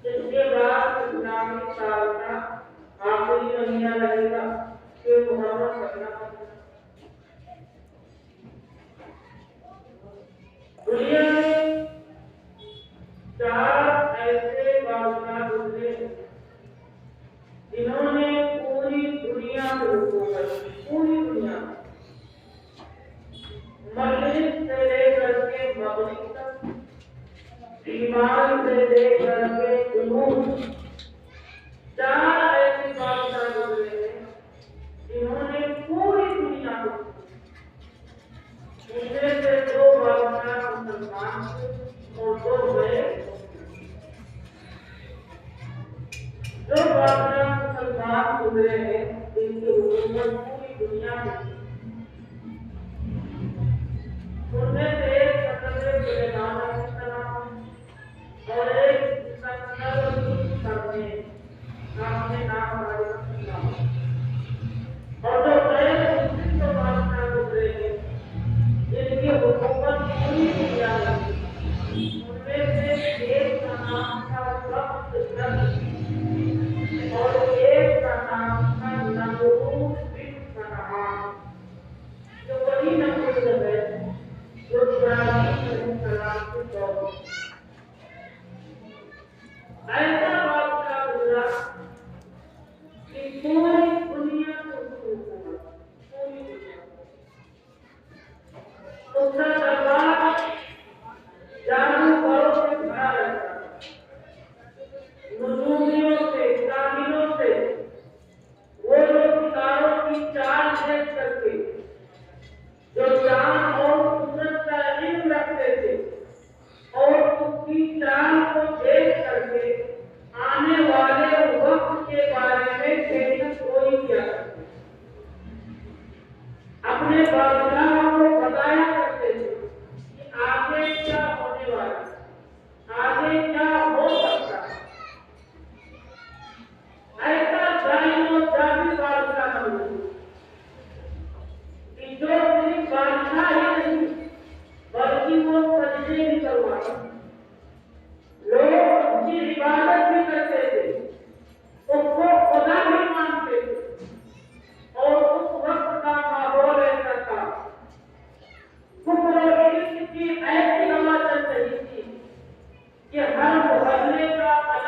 اس کے بعد اسلامی سال کا آخری مہینہ رہے گا کہ محرم کرنا دنیا میں چار ایسے بادشاہ گزرے جنہوں نے پوری دنیا کو حکومت کی، پوری دنیا مغرب سے لے کر کے مغرب تک، شمال سے لے کر کے جنوب، چار ایسے بادشاہ گزرے ہیں جنہوں نے پوری دنیا کو، ان میں سے دو بادشاہ مسلمان تھے اور دو غیر مسلمان۔ جو بادشاہ مسلمان گزرے ہیں جن کی حکومت پوری دنیا میں، ان میں سے ایک حضرت سلیمان علیہ السلام اور ایک سکندر کرنے آپ نے نام ہمارے اللہ، اور جو غیر مسلم جو بادشاہ گزرے ہیں جن کی حکومت پوری دنیا میں، ان میں سے ایک کا نام تھا وقت اور ایک کا نام تھا نمرود بن کنعان، جو وہی نمرود ہے جو ابراہیم علیہ السلام کے دور میں۔ ایسا بادشاہ گزرا کہ پوری دنیا کو حکومت، پوری دنیا اس کا دربار جادوگروں سے بھرا رہتا تھا، نجومیوں سے، کاہنوں سے، وہ لوگ ستاروں کی چال دیکھ کر کے جو چاند اور قدرت کا علم رکھتے تھے اور اس کی چال کو دیکھ کر کے آنے والے وقت کے بارے میں پیشن گوئی کیا کرتے، اپنے بادشاہوں کو بتایا کرتے تھے کہ آگے کیا ہونے والا ہے، آگے کیا ہو سکتا ہے۔ ایسا ظالم و جابر بادشاہ موجود کہ جو صرف بادشاہ ہی نہیں بلکہ وہ سجدے بھی کرواتا، لوگ اس کی عبادت بھی کرتے تھے، اس کو خدا بھی مانتے تھے، اور اس وقت کا ماحول ایسا تھا، کفر و شرک کی ایسی ہوا چل رہی تھی کہ ہر محلے